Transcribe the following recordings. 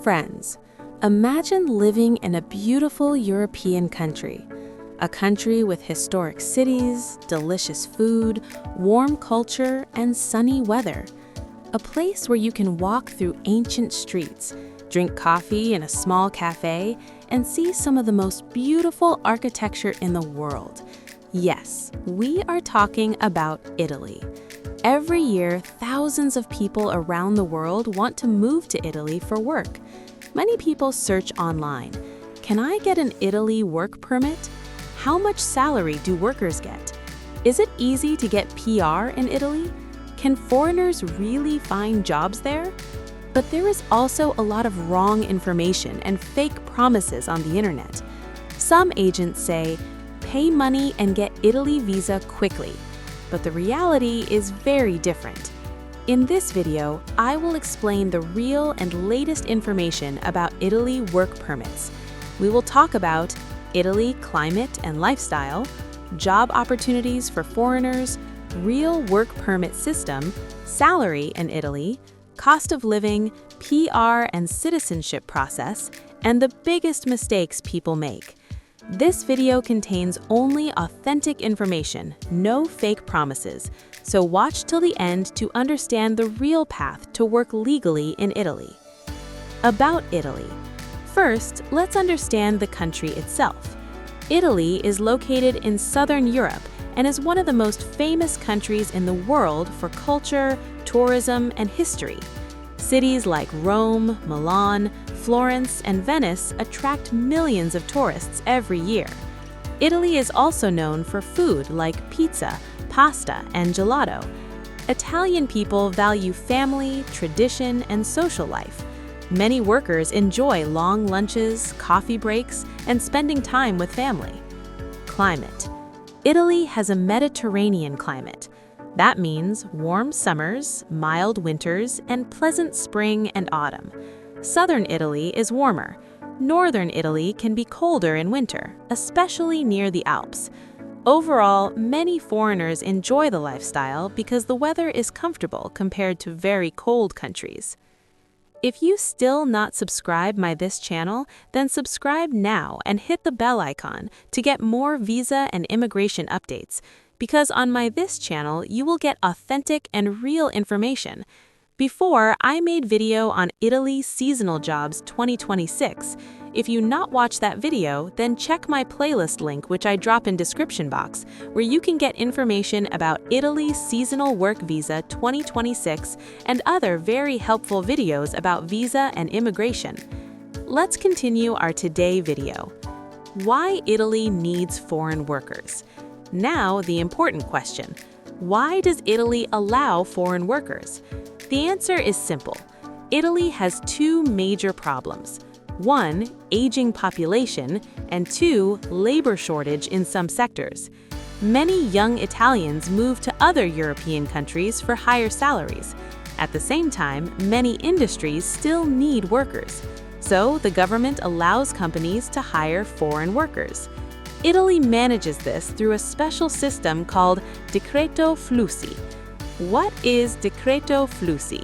Friends, imagine living in a beautiful European country. A country with historic cities, delicious food, warm culture, and sunny weather. A place where you can walk through ancient streets, drink coffee in a small cafe, and see some of the most beautiful architecture in the world. Yes, we are talking about Italy. Every year, thousands of people around the world want to move to Italy for work. Many people search online. Can I get an Italy work permit? How much salary do workers get? Is it easy to get PR in Italy? Can foreigners really find jobs there? But there is also a lot of wrong information and fake promises on the internet. Some agents say, pay money and get Italy visa quickly. But the reality is very different. In this video, I will explain the real and latest information about Italy work permits. We will talk about Italy climate and lifestyle, job opportunities for foreigners, real work permit system, salary in Italy, cost of living, PR and citizenship process, and the biggest mistakes people make. This video contains only authentic information, no fake promises, so watch till the end to understand the real path to work legally in Italy. About Italy. First, let's understand the country itself. Italy is located in southern Europe and is one of the most famous countries in the world for culture, tourism, and history. Cities like Rome, Milan, Florence, and Venice attract millions of tourists every year. Italy is also known for food like pizza, pasta, and gelato. Italian people value family, tradition, and social life. Many workers enjoy long lunches, coffee breaks, and spending time with family. Climate. Italy has a Mediterranean climate. That means warm summers, mild winters, and pleasant spring and autumn. Southern Italy is warmer. Northern Italy can be colder in winter, especially near the Alps. Overall, many foreigners enjoy the lifestyle because the weather is comfortable compared to very cold countries. If you still not subscribe my this channel, then subscribe now and hit the bell icon to get more visa and immigration updates, because on my this channel you will get authentic and real information. Before, I made video on Italy Seasonal Jobs 2026. If you not watch that video, then check my playlist link which I drop in description box, where you can get information about Italy Seasonal Work Visa 2026 and other very helpful videos about visa and immigration. Let's continue our today video. Why Italy needs foreign workers? Now the important question. Why does Italy allow foreign workers? The answer is simple. Italy has two major problems. One, aging population, and two, labor shortage in some sectors. Many young Italians move to other European countries for higher salaries. At the same time, many industries still need workers. So the government allows companies to hire foreign workers. Italy manages this through a special system called Decreto Flussi. What is Decreto Flussi?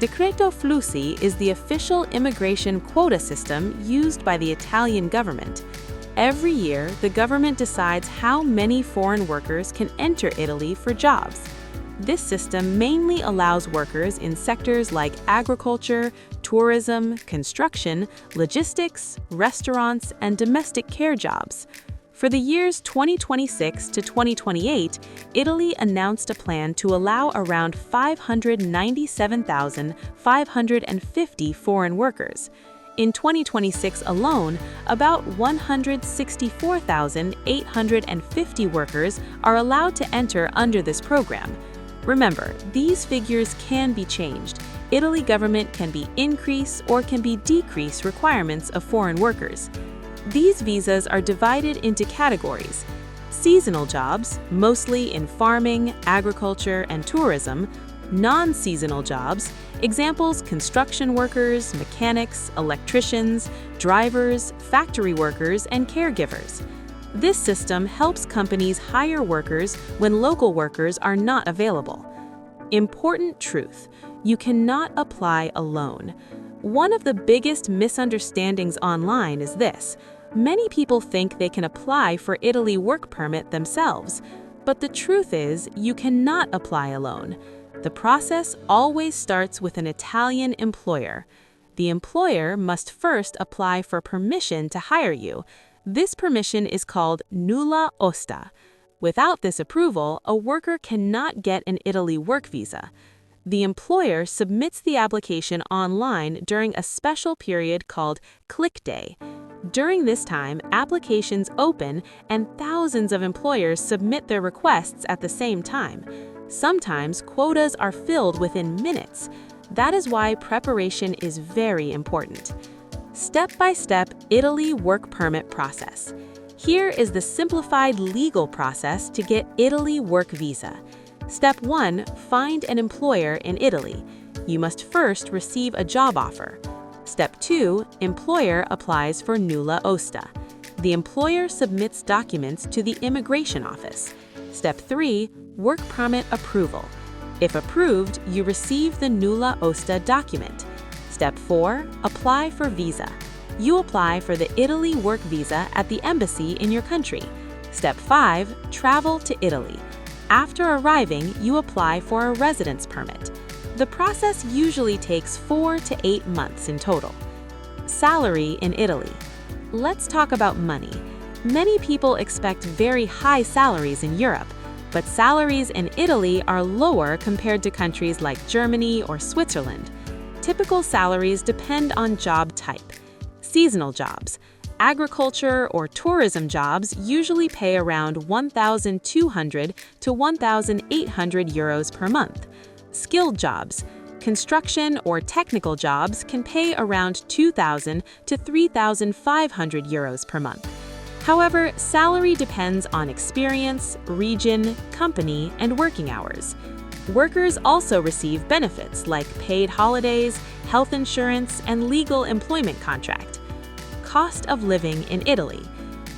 Decreto Flussi is the official immigration quota system used by the Italian government. Every year, the government decides how many foreign workers can enter Italy for jobs. This system mainly allows workers in sectors like agriculture, tourism, construction, logistics, restaurants, and domestic care jobs. For the years 2026 to 2028, Italy announced a plan to allow around 597,550 foreign workers. In 2026 alone, about 164,850 workers are allowed to enter under this program. Remember, these figures can be changed. Italy government can be increase or can be decrease requirements of foreign workers. These visas are divided into categories. Seasonal jobs, mostly in farming, agriculture, and tourism. Non-seasonal jobs, examples construction workers, mechanics, electricians, drivers, factory workers, and caregivers. This system helps companies hire workers when local workers are not available. Important truth: you cannot apply alone. One of the biggest misunderstandings online is this. Many people think they can apply for Italy work permit themselves, but the truth is you cannot apply alone. The process always starts with an Italian employer. The employer must first apply for permission to hire you. This permission is called nulla osta. Without this approval, a worker cannot get an Italy work visa. The employer submits the application online during a special period called click day. During this time, applications open and thousands of employers submit their requests at the same time. Sometimes quotas are filled within minutes. That is why preparation is very important. Step-by-step Italy work permit process. Here is the simplified legal process to get Italy work visa. Step 1. Find an employer in Italy. You must first receive a job offer. Step 2. Employer applies for nulla osta. The employer submits documents to the immigration office. Step 3. Work permit approval. If approved, you receive the nulla osta document. Step 4. Apply for visa. You apply for the Italy work visa at the embassy in your country. Step 5. Travel to Italy. After arriving, you apply for a residence permit. The process usually takes 4 to 8 months in total. Salary in Italy. Let's talk about money. Many people expect very high salaries in Europe, but salaries in Italy are lower compared to countries like Germany or Switzerland. Typical salaries depend on job type. Seasonal jobs. Agriculture or tourism jobs usually pay around 1,200 to 1,800 euros per month. Skilled jobs. Construction or technical jobs can pay around 2,000 to 3,500 euros per month. However, salary depends on experience, region, company, and working hours. Workers also receive benefits like paid holidays, health insurance, and legal employment contract. Cost of living in Italy.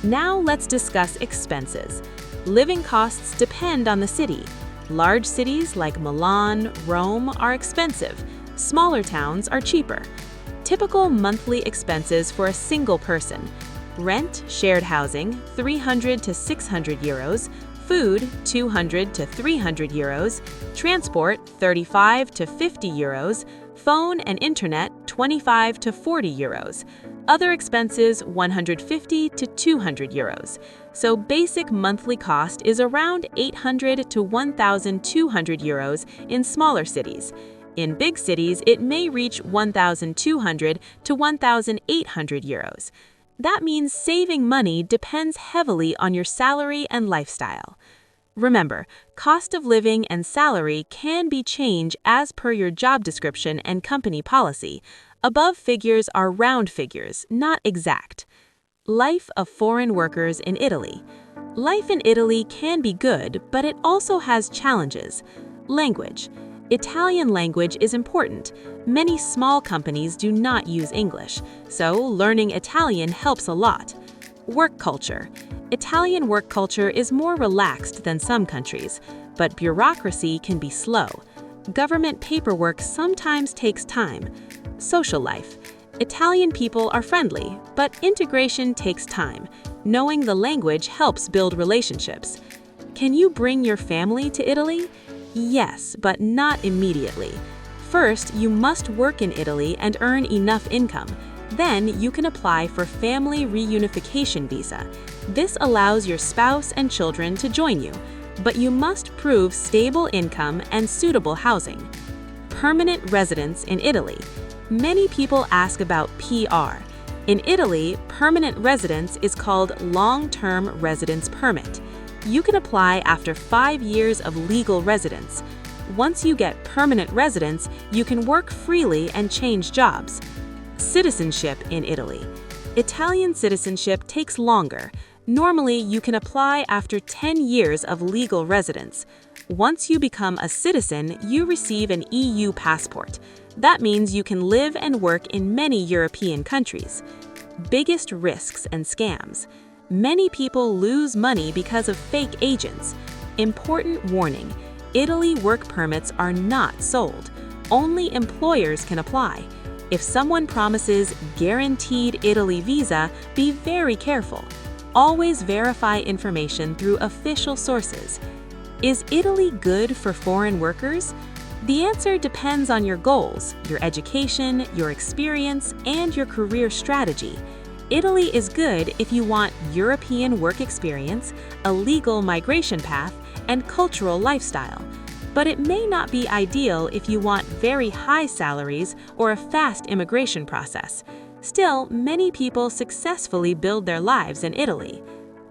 Now let's discuss expenses. Living costs depend on the city. Large cities like Milan, Rome are expensive. Smaller towns are cheaper. Typical monthly expenses for a single person. Rent, shared housing, 300 to 600 euros. Food, 200 to 300 euros. Transport, 35 to 50 euros. Phone and internet, 25 to 40 euros. Other expenses, 150 to 200 euros. So basic monthly cost is around 800 to 1,200 euros in smaller cities. In big cities, it may reach 1,200 to 1,800 euros. That means saving money depends heavily on your salary and lifestyle. Remember, cost of living and salary can be changed as per your job description and company policy. Above figures are round figures, not exact. Life of foreign workers in Italy. Life in Italy can be good, but it also has challenges. Language. Italian language is important. Many small companies do not use English, so learning Italian helps a lot. Work culture. Italian work culture is more relaxed than some countries, but bureaucracy can be slow. Government paperwork sometimes takes time. Social life. Italian people are friendly, but integration takes time. Knowing the language helps build relationships. Can you bring your family to Italy? Yes, but not immediately. First, you must work in Italy and earn enough income. Then you can apply for family reunification visa. This allows your spouse and children to join you, but you must prove stable income and suitable housing. Permanent residence in Italy. Many people ask about PR. In Italy, permanent residence is called long-term residence permit. You can apply after 5 years of legal residence. Once you get permanent residence, you can work freely and change jobs. Citizenship in Italy. Italian citizenship takes longer. Normally, you can apply after 10 years of legal residence. Once you become a citizen, you receive an EU passport. That means you can live and work in many European countries. Biggest risks and scams. Many people lose money because of fake agents. Important warning: Italy work permits are not sold. Only employers can apply. If someone promises guaranteed Italy visa, be very careful. Always verify information through official sources. Is Italy good for foreign workers? The answer depends on your goals, your education, your experience, and your career strategy. Italy is good if you want European work experience, a legal migration path, and cultural lifestyle. But it may not be ideal if you want very high salaries or a fast immigration process. Still, many people successfully build their lives in Italy.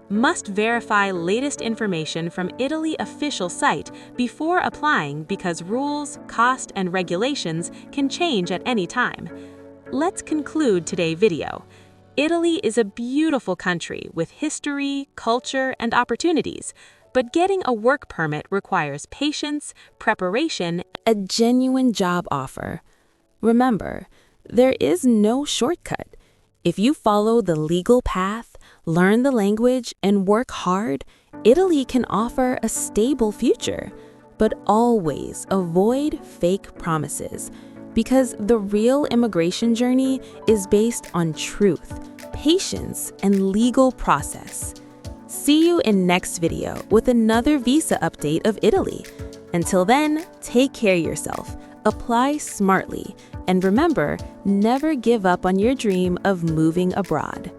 Must verify latest information from Italy official site before applying because rules, cost, and regulations can change at any time. Let's conclude today's video. Italy is a beautiful country with history, culture, and opportunities, but getting a work permit requires patience, preparation, a genuine job offer. Remember, there is no shortcut. If you follow the legal path, learn the language, and work hard, Italy can offer a stable future. But always avoid fake promises, because the real immigration journey is based on truth, patience, and legal process. See you in next video with another visa update of Italy. Until then, take care of yourself, apply smartly, and remember, never give up on your dream of moving abroad.